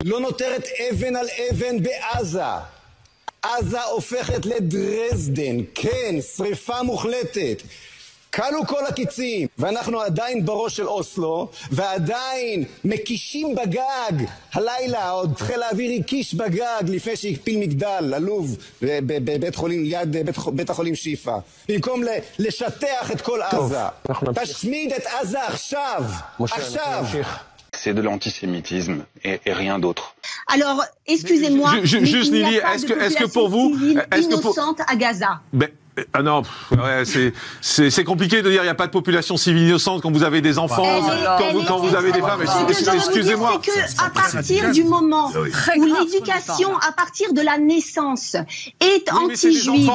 לא נותרת אבן על אבן בעזה. עזה הופכת לדרזדן, כן, שריפה מוחלטת. כלו כל הקיצים, ואנחנו עדיין בראש של אוסלו, ועדיין מקישים בגג. הלילה עוד חיל האוויר הקיש בגג לפני שהקפיל מגדל עלוב בבית חולים, ליד בית החולים שיפה. במקום לשטח את כל עזה. תשמיד את עזה עכשיו. עכשיו. C'est de l'antisémitisme et rien d'autre. Alors, excusez-moi, juste Lily, est-ce que pour vous, innocente à Gaza? Ah non, ouais, c'est compliqué de dire il n'y a pas de population civile innocente quand vous avez des enfants, quand vous avez des femmes. Excusez-moi. C'est que à partir du moment où l'éducation, à partir de la naissance, est anti-juive.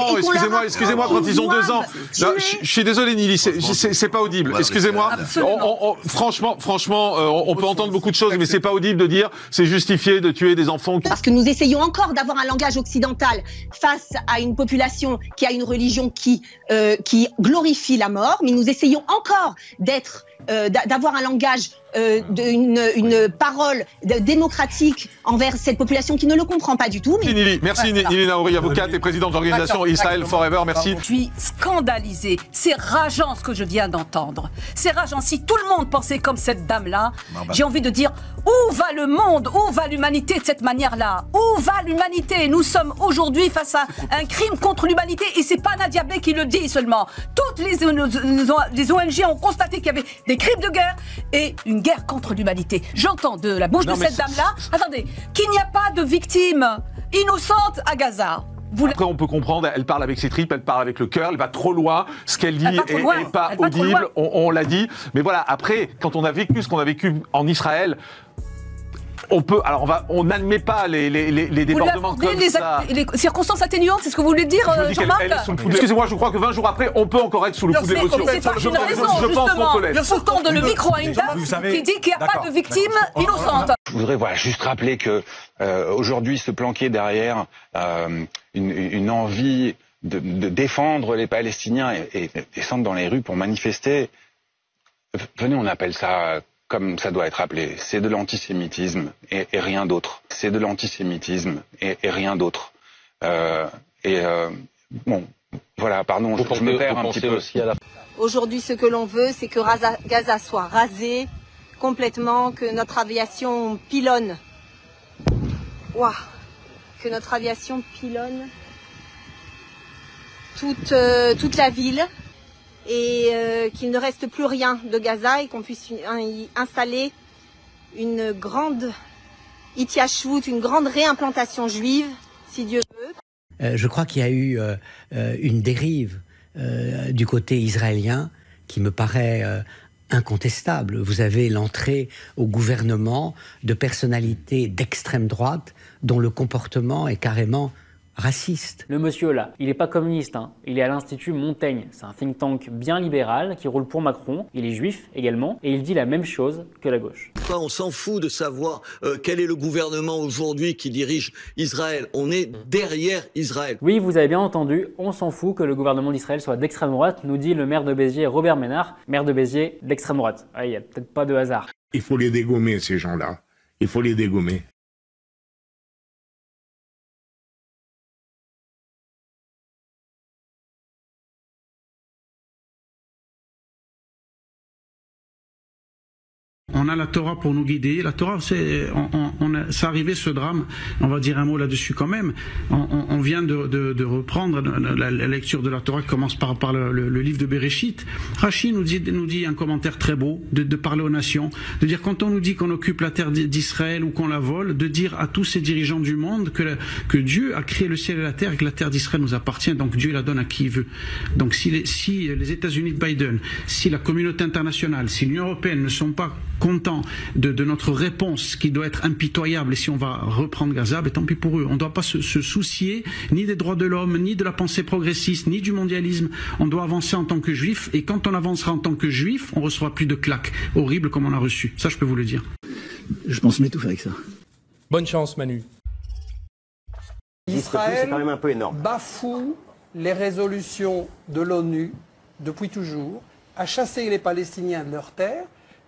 Excusez-moi, quand ils ont 2 ans. Je suis désolé, Nili, c'est pas audible. Excusez-moi. Franchement, on peut entendre beaucoup de choses, mais c'est pas audible de dire c'est justifié de tuer des enfants. Parce que nous essayons encore d'avoir un langage occidental face à une population qui a une religion qui glorifie la mort, mais nous essayons encore d'avoir un langage, une parole démocratique envers cette population qui ne le comprend pas du tout. Mais... Merci Nili Naouri, avocate et présidente de l'organisation Israel Forever, merci. Je suis scandalisée, c'est rageant ce que je viens d'entendre. C'est rageant, si tout le monde pensait comme cette dame-là, j'ai envie de dire, où va le monde, où va l'humanité de cette manière-là? Où va l'humanité? Nous sommes aujourd'hui face à un crime contre l'humanité et c'est pas Nadia B qui le dit seulement. Toutes les ONG ont constaté qu'il y avait des crimes de guerre et une guerre contre l'humanité. J'entends de la bouche de cette dame-là, attendez, qu'il n'y a pas de victimes innocentes à Gaza. Après, on peut comprendre, elle parle avec ses tripes, elle parle avec le cœur, elle va trop loin, ce qu'elle dit est pas audible, on l'a dit. Mais voilà, après, quand on a vécu ce qu'on a vécu en Israël, on n'admet pas les débordements comme ça. Les circonstances atténuantes, c'est ce que vous voulez dire, Jean-Marc? Excusez-moi, je crois que 20 jours après, on peut encore être sous le coup de l'émotion. Je pense qu'on peut l'être. Faut tendre le micro à une dame qui dit qu'il n'y a pas de victimes innocentes. Je voudrais juste rappeler que aujourd'hui se planquer derrière une envie de défendre les Palestiniens et descendre dans les rues pour manifester, venez, on appelle ça comme ça doit être appelé, c'est de l'antisémitisme et rien d'autre. C'est de l'antisémitisme et rien d'autre. Bon, voilà, pardon, je me perds un petit peu. Aujourd'hui, ce que l'on veut, c'est que Gaza soit rasé complètement, que notre aviation pilonne. Que notre aviation pilonne toute la ville. Et qu'il ne reste plus rien de Gaza et qu'on puisse y installer une grande Itiashvut, une grande réimplantation juive, si Dieu veut. Je crois qu'il y a eu une dérive du côté israélien qui me paraît incontestable. Vous avez l'entrée au gouvernement de personnalités d'extrême droite dont le comportement est carrément raciste. Le monsieur là, il n'est pas communiste, hein. Il est à l'Institut Montaigne. C'est un think tank bien libéral qui roule pour Macron. Il est juif également et il dit la même chose que la gauche. On s'en fout de savoir quel est le gouvernement aujourd'hui qui dirige Israël. On est derrière Israël. Oui, vous avez bien entendu, on s'en fout que le gouvernement d'Israël soit d'extrême droite, nous dit le maire de Béziers, Robert Ménard, maire de Béziers d'extrême droite. Il n'y a peut-être pas de hasard. Il faut les dégommer, ces gens-là. Il faut les dégommer. On a la Torah pour nous guider. La Torah, c'est arrivé ce drame. On va dire un mot là-dessus quand même. On vient de reprendre la lecture de la Torah qui commence par le livre de Bereshit. Rashi nous dit un commentaire très beau de parler aux nations, de dire quand on nous dit qu'on occupe la terre d'Israël ou qu'on la vole, de dire à tous ces dirigeants du monde que Dieu a créé le ciel et la terre et que la terre d'Israël nous appartient. Donc Dieu la donne à qui il veut. Donc si les États-Unis de Biden, si la communauté internationale, si l'Union européenne ne sont pas contents de notre réponse qui doit être impitoyable et si on va reprendre Gaza, ben tant pis pour eux. On ne doit pas se soucier ni des droits de l'homme, ni de la pensée progressiste, ni du mondialisme. On doit avancer en tant que juif et quand on avancera en tant que juif, on ne recevra plus de claques horribles comme on a reçu. Ça, je peux vous le dire. Je pense m'étouffer avec ça. Bonne chance, Manu. Israël quand même un peu énorme. Bafoue les résolutions de l'ONU depuis toujours, a chassé les Palestiniens de leurs terres.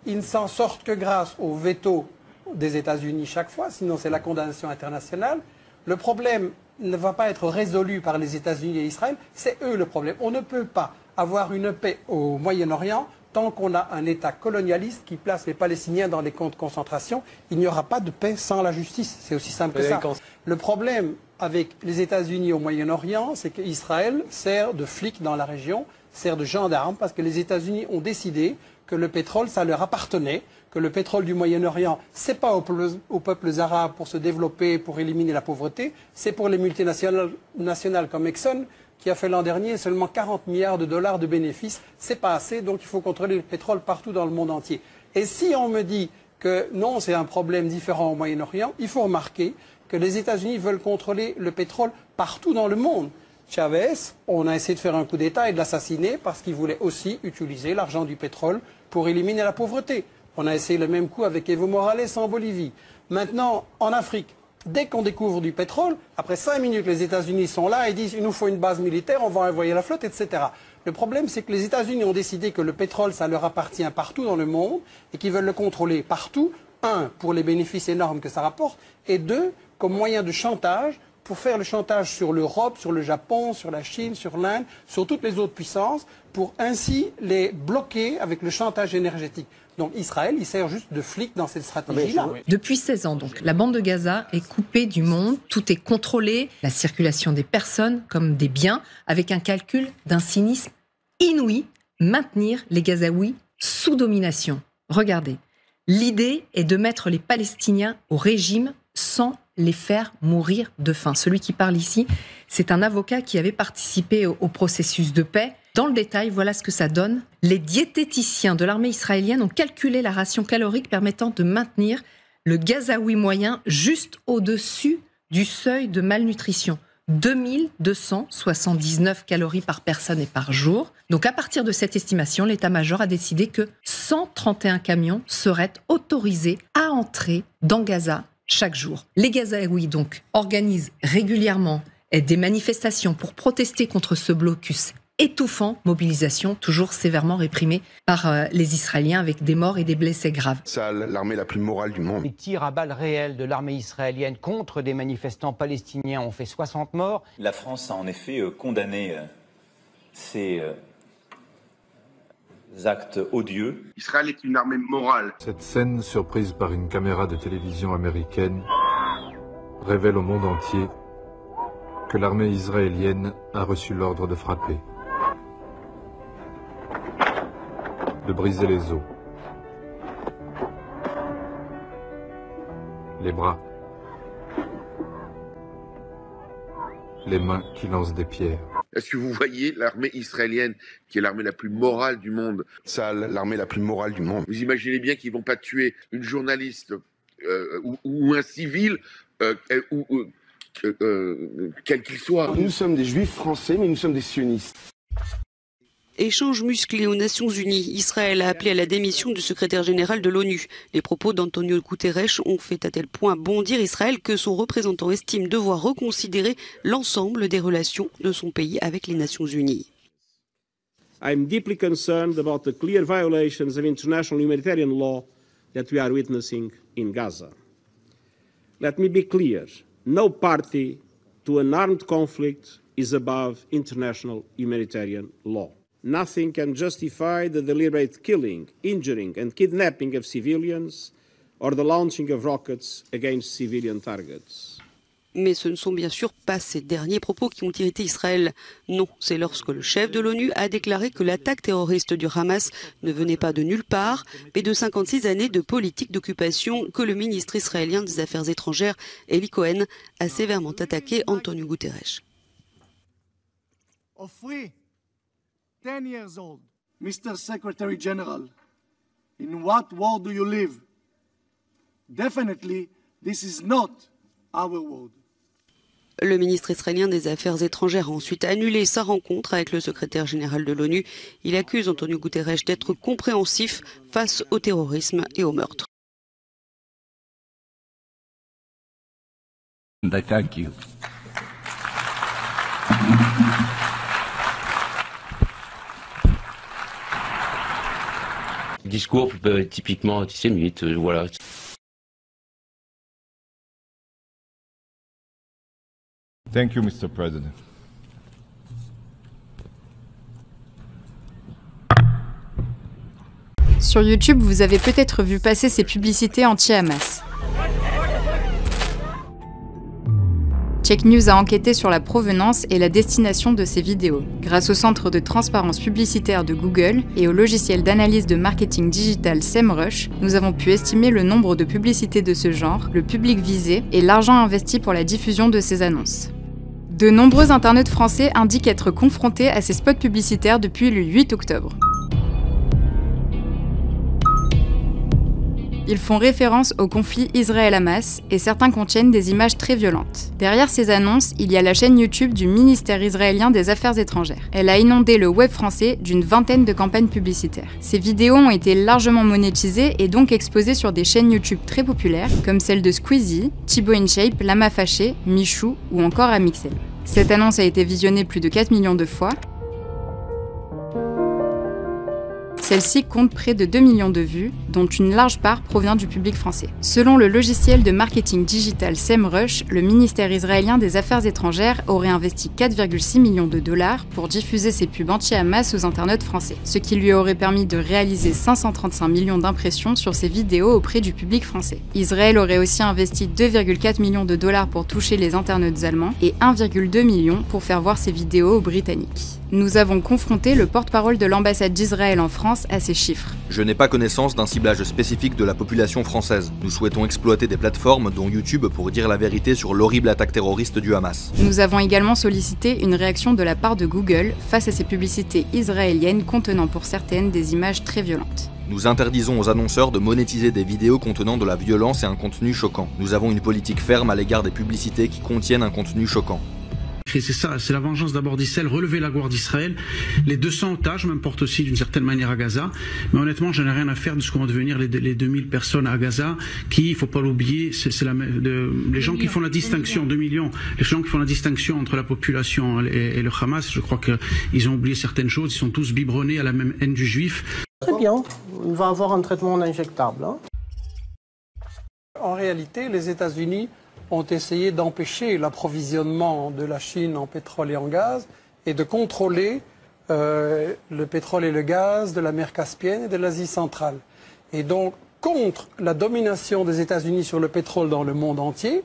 Ils ne s'en sortent que grâce au veto des États-Unis chaque fois, sinon c'est la condamnation internationale. Le problème ne va pas être résolu par les États-Unis et Israël, c'est eux le problème. On ne peut pas avoir une paix au Moyen-Orient tant qu'on a un État colonialiste qui place les Palestiniens dans les camps de concentration. Il n'y aura pas de paix sans la justice, c'est aussi simple que ça. Le problème avec les États-Unis au Moyen-Orient, c'est qu'Israël sert de flic dans la région, sert de gendarme, parce que les États-Unis ont décidé que le pétrole, ça leur appartenait, que le pétrole du Moyen-Orient, c'est pas aux peuples arabes pour se développer, pour éliminer la pauvreté, c'est pour les multinationales comme Exxon, qui a fait l'an dernier seulement 40 milliards de dollars de bénéfices. C'est pas assez, donc il faut contrôler le pétrole partout dans le monde entier. Et si on me dit que non, c'est un problème différent au Moyen-Orient, il faut remarquer que les États-Unis veulent contrôler le pétrole partout dans le monde. Chavez, on a essayé de faire un coup d'État et de l'assassiner parce qu'il voulait aussi utiliser l'argent du pétrole pour éliminer la pauvreté. On a essayé le même coup avec Evo Morales en Bolivie. Maintenant, en Afrique, dès qu'on découvre du pétrole, après 5 minutes, les États-Unis sont là et disent « il nous faut une base militaire, on va envoyer la flotte, etc. » Le problème, c'est que les États-Unis ont décidé que le pétrole, ça leur appartient partout dans le monde et qu'ils veulent le contrôler partout. Un, pour les bénéfices énormes que ça rapporte, et deux, comme moyen de chantage, pour faire le chantage sur l'Europe, sur le Japon, sur la Chine, sur l'Inde, sur toutes les autres puissances, pour ainsi les bloquer avec le chantage énergétique. Donc Israël, il sert juste de flic dans cette stratégie-là. Depuis 16 ans, donc, la bande de Gaza est coupée du monde, tout est contrôlé, la circulation des personnes comme des biens, avec un calcul d'un cynisme inouï, maintenir les Gazaouis sous domination. Regardez, l'idée est de mettre les Palestiniens au régime sans les faire mourir de faim. Celui qui parle ici, c'est un avocat qui avait participé au processus de paix. Dans le détail, voilà ce que ça donne. Les diététiciens de l'armée israélienne ont calculé la ration calorique permettant de maintenir le Gazaoui moyen juste au-dessus du seuil de malnutrition. 2279 calories par personne et par jour. Donc à partir de cette estimation, l'état-major a décidé que 131 camions seraient autorisés à entrer dans Gaza chaque jour. Les Gazaouis donc organisent régulièrement des manifestations pour protester contre ce blocus étouffant, mobilisation toujours sévèrement réprimée par les Israéliens avec des morts et des blessés graves. Tzahal, l'armée la plus morale du monde. Les tirs à balles réelles de l'armée israélienne contre des manifestants palestiniens ont fait 60 morts. La France a en effet condamné ces actes odieux. Israël est une armée morale. Cette scène, surprise par une caméra de télévision américaine, révèle au monde entier que l'armée israélienne a reçu l'ordre de frapper, de briser les os, les bras, les mains qui lancent des pierres. Est-ce que vous voyez l'armée israélienne, qui est l'armée la plus morale du monde? Tzahal, l'armée la plus morale du monde. Vous imaginez bien qu'ils ne vont pas tuer une journaliste ou un civil, quel qu'il soit. Nous sommes des juifs français, mais nous sommes des sionistes. Échange musclé aux Nations Unies. Israël a appelé à la démission du secrétaire général de l'ONU. Les propos d'Antonio Guterres ont fait à tel point bondir Israël que son représentant estime devoir reconsidérer l'ensemble des relations de son pays avec les Nations Unies. I'm deeply concerned about the clear violations of international humanitarian law that we are witnessing in Gaza. Let me be clear. No party to an armed conflict is above international humanitarian law. Nothing can justify the deliberate killing, injuring and kidnapping of civilians or the launching of rockets against civilian targets. Mais ce ne sont bien sûr pas ces derniers propos qui ont irrité Israël. Non, c'est lorsque le chef de l'ONU a déclaré que l'attaque terroriste du Hamas ne venait pas de nulle part, mais de 56 années de politique d'occupation que le ministre israélien des Affaires étrangères, Eli Cohen, a sévèrement attaqué Antonio Guterres. 10 years old. Mr. Secretary General, in what world do you live? Definitely, this is not our world. Le ministre israélien des Affaires étrangères a ensuite annulé sa rencontre avec le secrétaire général de l'ONU. Il accuse Antonio Guterres d'être compréhensif face au terrorisme et au meurtre. Thank you. Discours typiquement antisémite, voilà. Thank you, Mr. President. Sur YouTube, vous avez peut-être vu passer ces publicités anti-Hamas. Check News a enquêté sur la provenance et la destination de ces vidéos. Grâce au centre de transparence publicitaire de Google et au logiciel d'analyse de marketing digital SEMrush, nous avons pu estimer le nombre de publicités de ce genre, le public visé et l'argent investi pour la diffusion de ces annonces. De nombreux internautes français indiquent être confrontés à ces spots publicitaires depuis le 8 octobre. Ils font référence au conflit Israël-Hamas et certains contiennent des images très violentes. Derrière ces annonces, il y a la chaîne YouTube du ministère israélien des Affaires étrangères. Elle a inondé le web français d'une vingtaine de campagnes publicitaires. Ces vidéos ont été largement monétisées et donc exposées sur des chaînes YouTube très populaires comme celles de Squeezie, Thibaut InShape, Lama Fâché, Michou ou encore Amixem. Cette annonce a été visionnée plus de 4 millions de fois. Celle-ci compte près de 2 millions de vues, dont une large part provient du public français. Selon le logiciel de marketing digital SEMrush, le ministère israélien des Affaires étrangères aurait investi 4,6 millions de dollars pour diffuser ses pubs anti-Hamas aux internautes français, ce qui lui aurait permis de réaliser 535 millions d'impressions sur ses vidéos auprès du public français. Israël aurait aussi investi 2,4 millions de dollars pour toucher les internautes allemands et 1,2 million pour faire voir ses vidéos aux Britanniques. Nous avons confronté le porte-parole de l'ambassade d'Israël en France à ces chiffres. Je n'ai pas connaissance d'un ciblage spécifique de la population française. Nous souhaitons exploiter des plateformes dont YouTube pour dire la vérité sur l'horrible attaque terroriste du Hamas. Nous avons également sollicité une réaction de la part de Google face à ces publicités israéliennes contenant pour certaines des images très violentes. Nous interdisons aux annonceurs de monétiser des vidéos contenant de la violence et un contenu choquant. Nous avons une politique ferme à l'égard des publicités qui contiennent un contenu choquant. C'est ça, c'est la vengeance d'abord d'Israël, relever la gloire d'Israël. Les 200 otages m'importent aussi d'une certaine manière à Gaza. Mais honnêtement, je n'ai rien à faire de ce que vont devenir les 2000 personnes à Gaza, qui, il faut pas l'oublier, les gens qui font la distinction, 2 millions, les gens qui font la distinction entre la population et le Hamas, je crois qu'ils ont oublié certaines choses, ils sont tous biberonnés à la même haine du juif. Très bien, il va avoir un traitement injectable. Hein. En réalité, les États-Unis ont essayé d'empêcher l'approvisionnement de la Chine en pétrole et en gaz et de contrôler le pétrole et le gaz de la mer Caspienne et de l'Asie centrale. Et donc, contre la domination des États-Unis sur le pétrole dans le monde entier,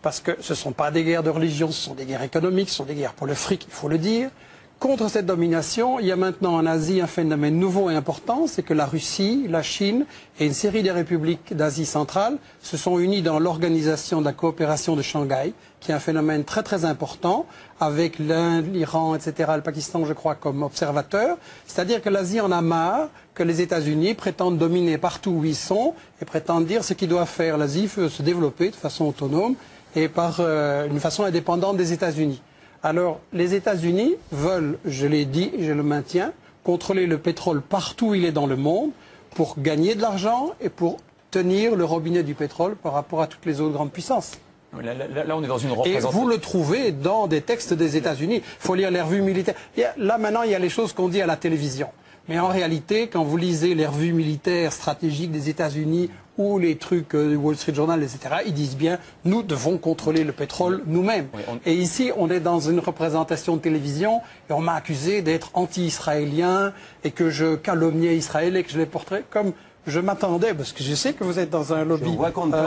parce que ce ne sont pas des guerres de religion, ce sont des guerres économiques, ce sont des guerres pour le fric, il faut le dire. Contre cette domination, il y a maintenant en Asie un phénomène nouveau et important, c'est que la Russie, la Chine et une série de républiques d'Asie centrale se sont unies dans l'organisation de la coopération de Shanghai, qui est un phénomène très très important, avec l'Inde, l'Iran, etc., le Pakistan, je crois, comme observateurs. C'est-à-dire que l'Asie en a marre que les États-Unis prétendent dominer partout où ils sont et prétendent dire ce qu'ils doivent faire. L'Asie veut se développer de façon autonome et par une façon indépendante des États-Unis. Alors, les États-Unis veulent, je l'ai dit et je le maintiens, contrôler le pétrole partout où il est dans le monde pour gagner de l'argent et pour tenir le robinet du pétrole par rapport à toutes les autres grandes puissances. Là, on est dans une représentation. Et vous le trouvez dans des textes des États-Unis. Il faut lire les revues militaires. Là, maintenant, il y a les choses qu'on dit à la télévision. Mais en réalité, quand vous lisez les revues militaires stratégiques des États-Unis ou les trucs du Wall Street Journal, etc., ils disent bien « nous devons contrôler le pétrole nous-mêmes oui, ». Et ici, on est dans une représentation de télévision et on m'a accusé d'être anti-israélien et que je calomniais Israël et que je les porterais comme je m'attendais, parce que je sais que vous êtes dans un lobby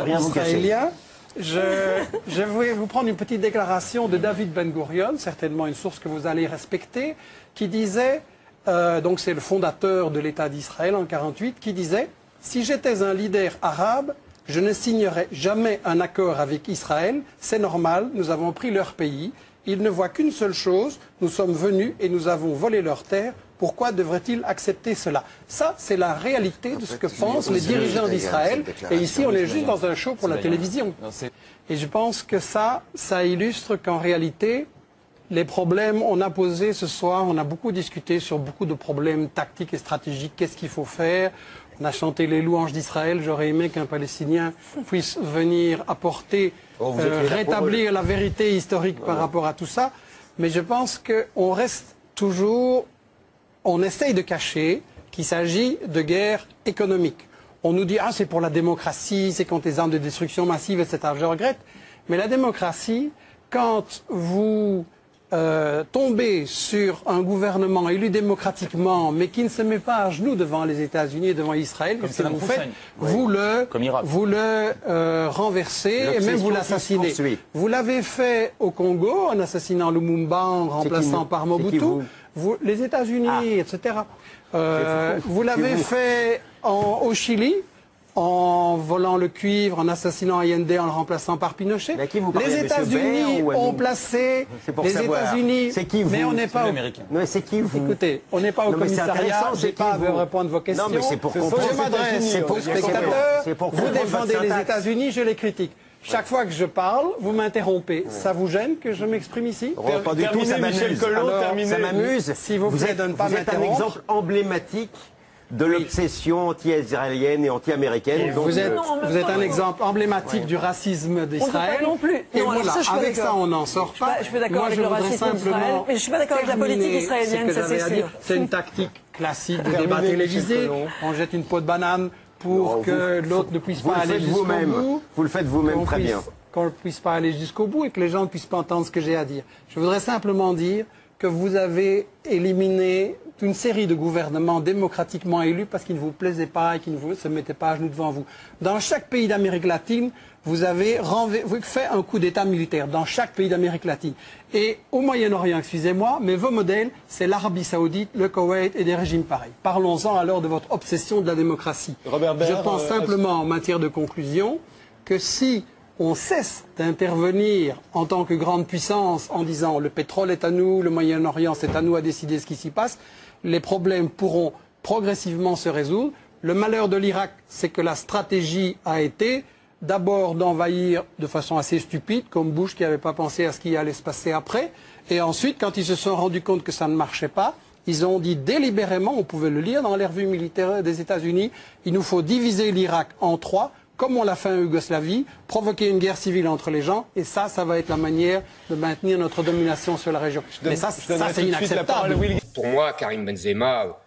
israélien. Je vais vous prendre une petite déclaration de David Ben Gurion, certainement une source que vous allez respecter, qui disait, donc c'est le fondateur de l'État d'Israël en 1948, qui disait « Si j'étais un leader arabe, je ne signerais jamais un accord avec Israël, c'est normal, nous avons pris leur pays, ils ne voient qu'une seule chose, nous sommes venus et nous avons volé leurs terres, pourquoi devraient-ils accepter cela ?» Ça, c'est la réalité de ce que pensent les dirigeants d'Israël. Et ici, on est juste dans un show pour la télévision. Et je pense que ça illustre qu'en réalité, les problèmes, on a posé ce soir, on a beaucoup discuté sur beaucoup de problèmes tactiques et stratégiques. Qu'est-ce qu'il faut faire? On a chanté les louanges d'Israël. J'aurais aimé qu'un Palestinien puisse venir apporter, rétablir la vérité historique par rapport à tout ça. Mais je pense qu'on reste toujours... On essaye de cacher qu'il s'agit de guerre économique. On nous dit « Ah, c'est pour la démocratie, c'est contre les armes de destruction massive, etc. » Je regrette. Mais la démocratie, quand vous tombez sur un gouvernement élu démocratiquement, mais qui ne se met pas à genoux devant les États-Unis et devant Israël, qu'est-ce que vous faites? Vous le renversez et même vous l'assassinez. Vous l'avez fait au Congo en assassinant Lumumba, en remplaçant par Mobutu. Les États-Unis, etc. Vous l'avez fait au Chili, en volant le cuivre, en assassinant Allende, en le remplaçant par Pinochet. Les États-Unis ont placé les États-Unis. C'est qui vous? Mais on n'est pas. C'est qui vous? Écoutez, on n'est pas au commissariat. Je n'ai pas à répondre vos questions. Non, mais c'est pour comprendre. Je m'adresse aux spectateurs. Vous défendez les États-Unis, je les critique. Chaque fois que je parle, vous m'interrompez. Ça vous gêne que je m'exprime ici? Pas du tout, ça m'amuse. Ça m'amuse. S'il vous plaît de ne pas m'interrompre. Vous êtes un exemple emblématique de l'obsession anti-israélienne et anti-américaine. Vous êtes un exemple emblématique du racisme d'Israël. Non plus. Et voilà, avec ça, on n'en sort pas. Je suis d'accord avec le racisme d'Israël, mais je suis pas d'accord avec la politique israélienne, ça c'est sûr. C'est une tactique classique de débat télévisé. On jette une peau de banane pour que l'autre ne puisse pas aller jusqu'au bout. Vous le faites vous-même très bien. Qu'on ne puisse pas aller jusqu'au bout et que les gens ne puissent pas entendre ce que j'ai à dire. Je voudrais simplement dire que vous avez éliminé une série de gouvernements démocratiquement élus parce qu'ils ne vous plaisaient pas et qu'ils ne se mettaient pas à genoux devant vous. Dans chaque pays d'Amérique latine, vous avez fait un coup d'État militaire, dans chaque pays d'Amérique latine. Et au Moyen-Orient, excusez-moi, mais vos modèles, c'est l'Arabie Saoudite, le Koweït et des régimes pareils. Parlons-en alors de votre obsession de la démocratie. Je pense simplement, en matière de conclusion, que si on cesse d'intervenir en tant que grande puissance en disant le pétrole est à nous, le Moyen-Orient c'est à nous à décider ce qui s'y passe, les problèmes pourront progressivement se résoudre. Le malheur de l'Irak, c'est que la stratégie a été d'abord d'envahir de façon assez stupide, comme Bush qui n'avait pas pensé à ce qui allait se passer après, et ensuite, quand ils se sont rendus compte que ça ne marchait pas, ils ont dit délibérément, on pouvait le lire dans les revues militaires des États-Unis, il nous faut diviser l'Irak en trois, comme on l'a fait en Yougoslavie, provoquer une guerre civile entre les gens, et ça va être la manière de maintenir notre domination sur la région. Mais ça c'est inacceptable. Pour moi, Karim Benzema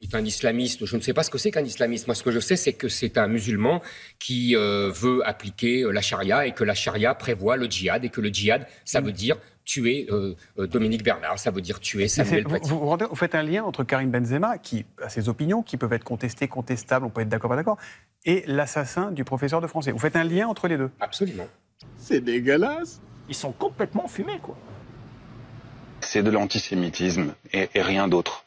est un islamiste. Je ne sais pas ce que c'est qu'un islamiste. Moi, ce que je sais, c'est que c'est un musulman qui veut appliquer la charia et que la charia prévoit le djihad et que le djihad, ça veut dire tuer Dominique Bernard, ça veut dire tuer Samuel Paty. Vous faites un lien entre Karim Benzema, qui a ses opinions, qui peuvent être contestées, contestables, on peut être d'accord, pas d'accord, et l'assassin du professeur de français. Vous faites un lien entre les deux? Absolument. C'est dégueulasse. Ils sont complètement fumés, quoi. C'est de l'antisémitisme et rien d'autre.